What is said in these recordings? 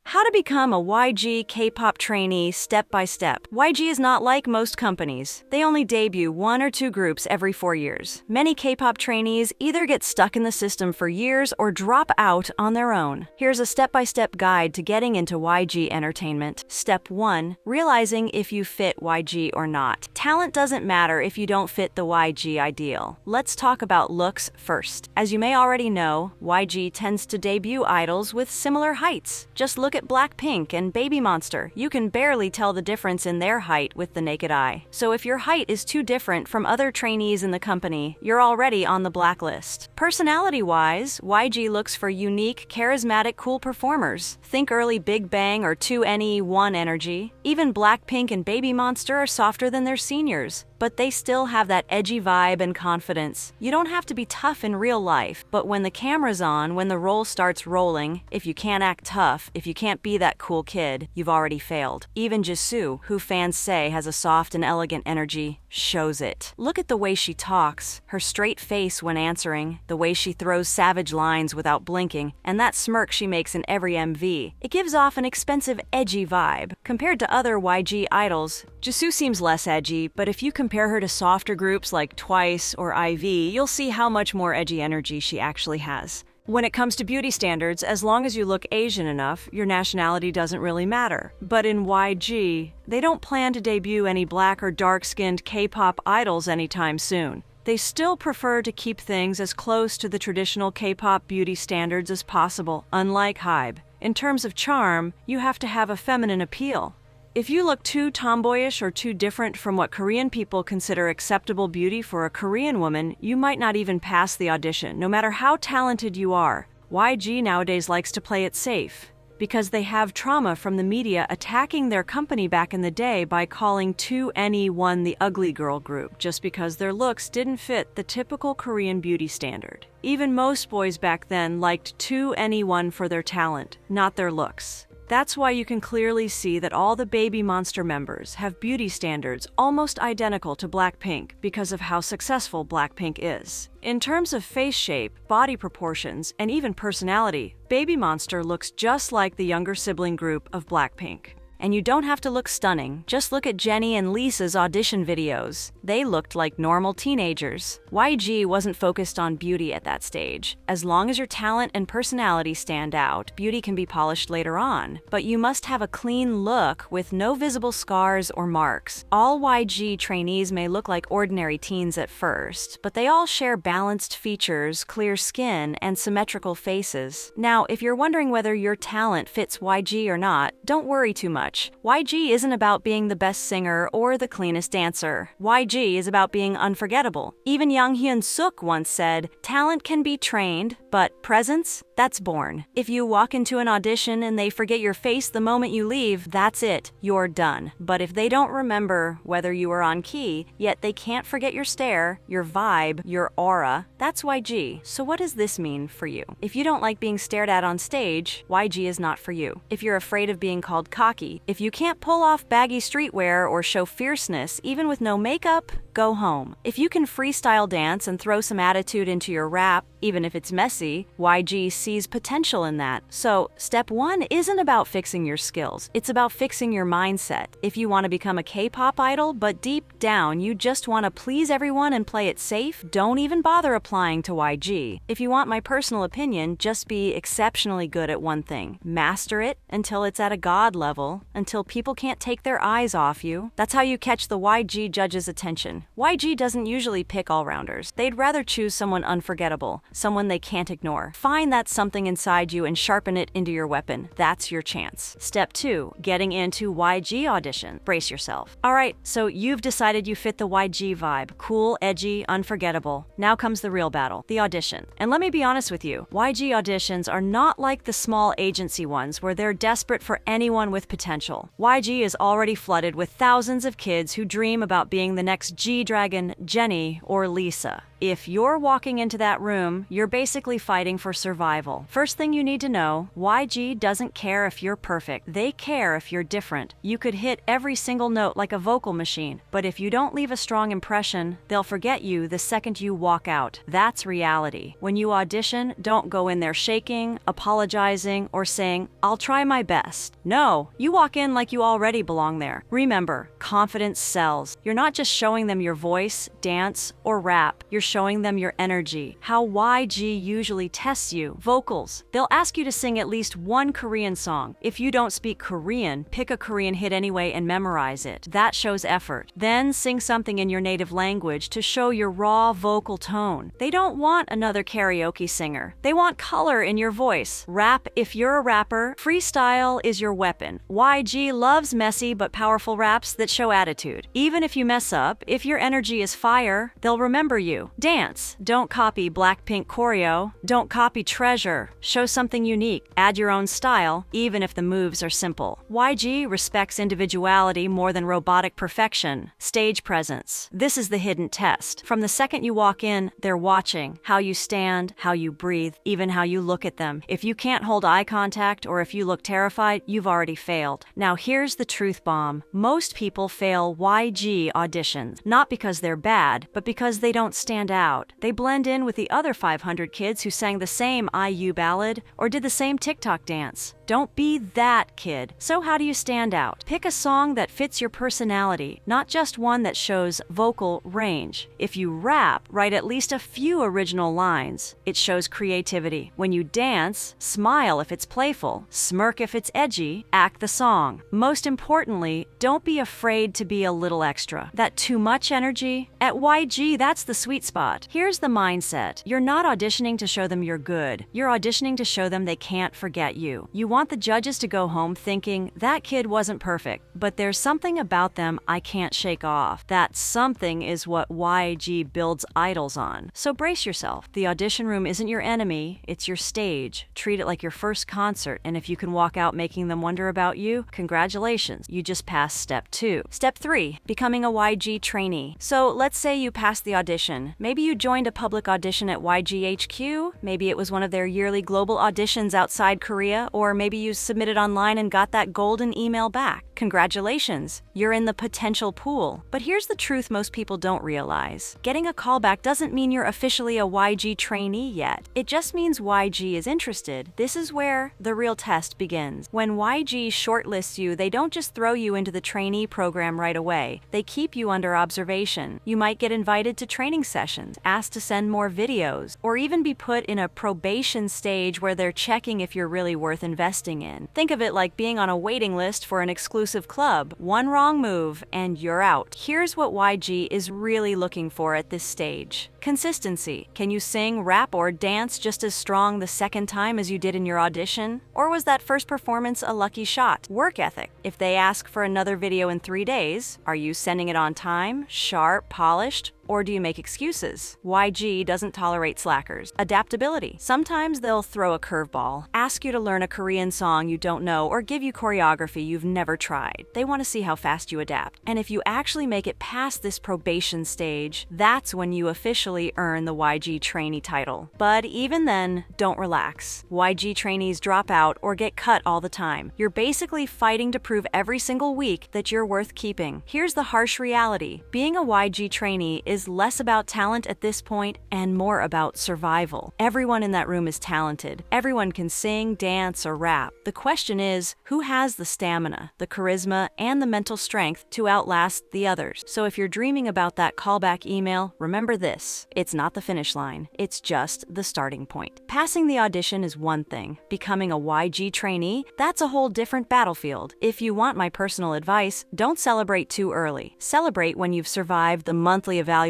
How to become a YG K-pop trainee step by step. YG is not like most companies. They only debut 1 or 2 groups every 4 years. Many K-pop trainees either get stuck in the system for years or drop out on their own. Here's a step-by-step guide to getting into YG entertainment. Step 1. Realizing if you fit YG or not. Talent doesn't matter if you don't fit the YG ideal. Let's talk about looks first. As you may already know, YG tends to debut idols with similar heights. Just look at Blackpink and Baby Monster. You can barely tell the difference in their height with the naked eye. So if your height is too different from other trainees in the company, you're already on the blacklist. Personality-wise, YG looks for unique, charismatic, cool performers. Think early Big Bang or 2NE1 energy. Even Blackpink and Baby Monster are softer than their seniors, but they still have that edgy vibe and confidence. You don't have to be tough in real life, but when the camera's on, when the role starts rolling, if you can't act tough, if you can't be that cool kid, you've already failed. Even Jisoo, who fans say has a soft and elegant energy, shows it. Look at the way she talks, her straight face when answering, the way she throws savage lines without blinking, and that smirk she makes in every MV. It gives off an expensive, edgy vibe. Compared to other YG idols, Jisoo seems less edgy, but if you compare her to softer groups like Twice or IV, you'll see how much more edgy energy she actually has. When it comes to beauty standards, as long as you look Asian enough, your nationality doesn't really matter. But in YG, they don't plan to debut any black or dark-skinned K-pop idols anytime soon. They still prefer to keep things as close to the traditional K-pop beauty standards as possible, unlike HYBE. In terms of charm, you have to have a feminine appeal. If you look too tomboyish or too different from what Korean people consider acceptable beauty for a Korean woman, you might not even pass the audition, no matter how talented you are. YG nowadays likes to play it safe, because they have trauma from the media attacking their company back in the day by calling 2NE1 the ugly girl group, just because their looks didn't fit the typical Korean beauty standard. Even most boys back then liked 2NE1 for their talent, not their looks. That's why you can clearly see that all the Baby Monster members have beauty standards almost identical to Blackpink because of how successful Blackpink is. In terms of face shape, body proportions, and even personality, Baby Monster looks just like the younger sibling group of Blackpink. And you don't have to look stunning, just look at Jennie and Lisa's audition videos. They looked like normal teenagers. YG wasn't focused on beauty at that stage. As long as your talent and personality stand out, beauty can be polished later on. But you must have a clean look with no visible scars or marks. All YG trainees may look like ordinary teens at first, but they all share balanced features, clear skin, and symmetrical faces. Now, if you're wondering whether your talent fits YG or not, don't worry too much. YG isn't about being the best singer or the cleanest dancer. YG is about being unforgettable. Even Yang Hyun-suk once said, "Talent can be trained, but presence, that's born." If you walk into an audition and they forget your face the moment you leave, that's it, you're done. But if they don't remember whether you were on key, yet they can't forget your stare, your vibe, your aura, that's YG. So what does this mean for you? If you don't like being stared at on stage, YG is not for you. If you're afraid of being called cocky, if you can't pull off baggy streetwear or show fierceness even with no makeup, go home. If you can freestyle dance and throw some attitude into your rap, even if it's messy, YG sees potential in that. So, step 1 isn't about fixing your skills, it's about fixing your mindset. If you want to become a K-pop idol, but deep down you just want to please everyone and play it safe, don't even bother applying to YG. If you want my personal opinion, just be exceptionally good at one thing. Master it until it's at a god level, until people can't take their eyes off you. That's how you catch the YG judge's attention. YG doesn't usually pick all-rounders. They'd rather choose someone unforgettable, someone they can't ignore. Find that something inside you and sharpen it into your weapon. That's your chance. Step 2, getting into YG audition. Brace yourself. Alright, so you've decided you fit the YG vibe. Cool, edgy, unforgettable. Now comes the real battle, the audition. And let me be honest with you, YG auditions are not like the small agency ones where they're desperate for anyone with potential. potential. YG is already flooded with thousands of kids who dream about being the next G-Dragon, Jennie, or Lisa. If you're walking into that room, you're basically fighting for survival. First thing you need to know, YG doesn't care if you're perfect. They care if you're different. You could hit every single note like a vocal machine, but if you don't leave a strong impression, they'll forget you the second you walk out. That's reality. When you audition, don't go in there shaking, apologizing, or saying, "I'll try my best." No, you walk in like you already belong there. Remember, confidence sells. You're not just showing them your voice, dance, or rap. You're showing them your energy. How YG usually tests you. Vocals. They'll ask you to sing at least one Korean song. If you don't speak Korean, pick a Korean hit anyway and memorize it. That shows effort. Then sing something in your native language to show your raw vocal tone. They don't want another karaoke singer. They want color in your voice. Rap if you're a rapper. Freestyle is your weapon. YG loves messy but powerful raps that show attitude. Even if you mess up, if your energy is fire, they'll remember you. Dance. Don't copy Blackpink choreo. Don't copy Treasure. Show something unique. Add your own style, even if the moves are simple. YG respects individuality more than robotic perfection. Stage presence. This is the hidden test. From the second you walk in, they're watching how you stand, how you breathe, even how you look at them. If you can't hold eye contact or if you look terrified, you've already failed. Now here's the truth bomb. Most people fail YG auditions, not because they're bad, but because they don't stand out. They blend in with the other 500 kids who sang the same IU ballad or did the same TikTok dance. Don't be that kid. So how do you stand out? Pick a song that fits your personality, not just one that shows vocal range. If you rap, write at least a few original lines. It shows creativity. When you dance, smile if it's playful, smirk if it's edgy, act the song. Most importantly, don't be afraid to be a little extra. That too much energy? At YG, that's the sweet spot. Here's the mindset. You're not auditioning to show them you're good. You're auditioning to show them they can't forget you. You want the judges to go home thinking, that kid wasn't perfect, but there's something about them I can't shake off. That something is what YG builds idols on. So brace yourself. The audition room isn't your enemy, it's your stage. Treat it like your first concert, and if you can walk out making them wonder about you, congratulations, you just passed step 2. Step 3, becoming a YG trainee. So let's say you passed the audition. Maybe you joined a public audition at YG HQ, maybe it was one of their yearly global auditions outside Korea, or maybe you submitted online and got that golden email back. Congratulations, you're in the potential pool. But here's the truth most people don't realize. Getting a callback doesn't mean you're officially a YG trainee yet. It just means YG is interested. This is where the real test begins. When YG shortlists you, they don't just throw you into the trainee program right away. They keep you under observation. You might get invited to training sessions, asked to send more videos, or even be put in a probation stage where they're checking if you're really worth investing in. Think of it like being on a waiting list for an exclusive club. One wrong move and you're out. Here's what YG is really looking for at this stage. Consistency. Can you sing, rap, or dance just as strong the second time as you did in your audition? Or was that first performance a lucky shot? Work ethic. If they ask for another video in 3 days, are you sending it on time, sharp, polished? Or do you make excuses? YG doesn't tolerate slackers. Adaptability. Sometimes they'll throw a curveball, ask you to learn a Korean song you don't know, or give you choreography you've never tried. They want to see how fast you adapt. And if you actually make it past this probation stage, that's when you officially earn the YG trainee title. But even then, don't relax. YG trainees drop out or get cut all the time. You're basically fighting to prove every single week that you're worth keeping. Here's the harsh reality. Being a YG trainee is less about talent at this point and more about survival. Everyone in that room is talented. Everyone can sing, dance, or rap. The question is, who has the stamina, the charisma, and the mental strength to outlast the others? So if you're dreaming about that callback email, remember this. It's not the finish line. It's just the starting point. Passing the audition is one thing. Becoming a YG trainee, that's a whole different battlefield. If you want my personal advice, don't celebrate too early. Celebrate when you've survived the monthly evaluations,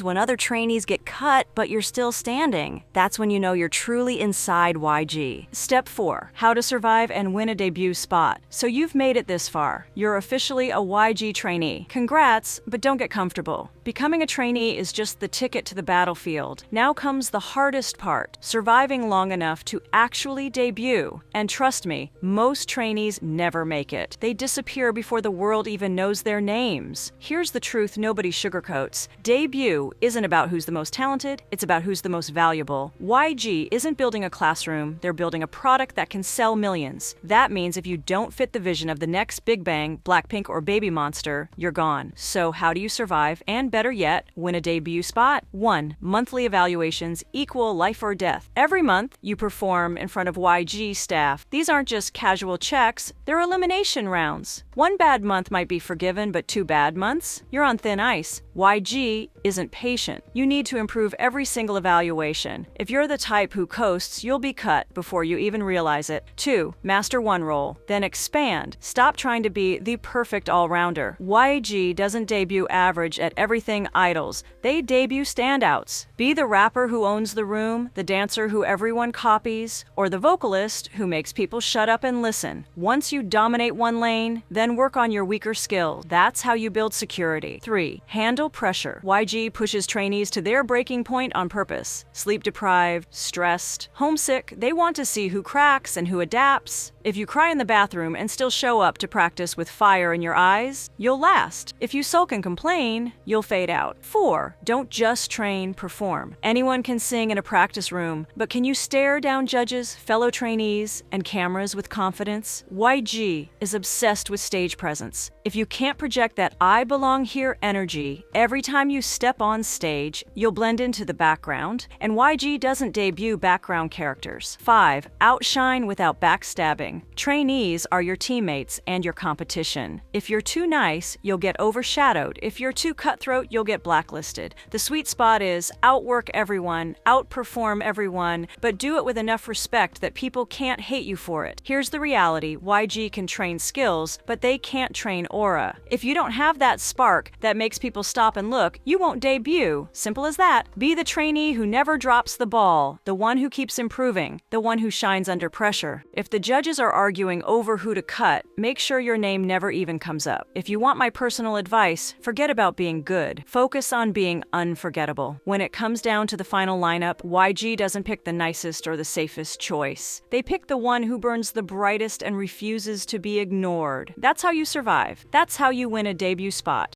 when other trainees get cut but you're still standing. That's when you know you're truly inside YG. Step 4. How to survive and win a debut spot. So you've made it this far. You're officially a YG trainee. Congrats, but don't get comfortable. Becoming a trainee is just the ticket it to the battlefield. Now comes the hardest part, surviving long enough to actually debut. And trust me, most trainees never make it. They disappear before the world even knows their names. Here's the truth nobody sugarcoats. Debut isn't about who's the most talented, it's about who's the most valuable. YG isn't building a classroom, they're building a product that can sell millions. That means if you don't fit the vision of the next Big Bang, Blackpink, or Baby Monster, you're gone. So how do you survive, and better yet, win a debut spot? 1. Monthly evaluations equal life or death. Every month, you perform in front of YG staff. These aren't just casual checks, they're elimination rounds. One bad month might be forgiven, but 2 bad months? You're on thin ice. YG isn't patient. You need to improve every single evaluation. If you're the type who coasts, you'll be cut before you even realize it. 2. Master one role, then expand. Stop trying to be the perfect all-rounder. YG doesn't debut average at everything idols. They debut standouts. Be the rapper who owns the room, the dancer who everyone copies, or the vocalist who makes people shut up and listen. Once you dominate one lane, then work on your weaker skill. That's how you build security. 3. Handle pressure. YG pushes trainees to their breaking point on purpose. Sleep-deprived, stressed, homesick, they want to see who cracks and who adapts. If you cry in the bathroom and still show up to practice with fire in your eyes, you'll last. If you sulk and complain, you'll fade out. 4. Don't just train, perform. Anyone can sing in a practice room, but can you stare down judges, fellow trainees, and cameras with confidence? YG is obsessed with stage presence. If you can't project that I belong here energy, every time you step on stage, you'll blend into the background, and YG doesn't debut background characters. 5. Outshine without backstabbing. Trainees are your teammates and your competition. If you're too nice, you'll get overshadowed. If you're too cutthroat, you'll get blacklisted. The sweet spot is outwork everyone, outperform everyone, but do it with enough respect that people can't hate you for it. Here's the reality, YG can train skills, but they can't train aura. If you don't have that spark that makes people stop and look, you won't debut. Simple as that. Be the trainee who never drops the ball, the one who keeps improving, the one who shines under pressure. If the judges are arguing over who to cut, make sure your name never even comes up. If you want my personal advice, forget about being good. Focus on being unforgettable. When it comes down to the final lineup, YG doesn't pick the nicest or the safest choice. They pick the one who burns the brightest and refuses to be ignored. That's how you survive. That's how you win a debut spot.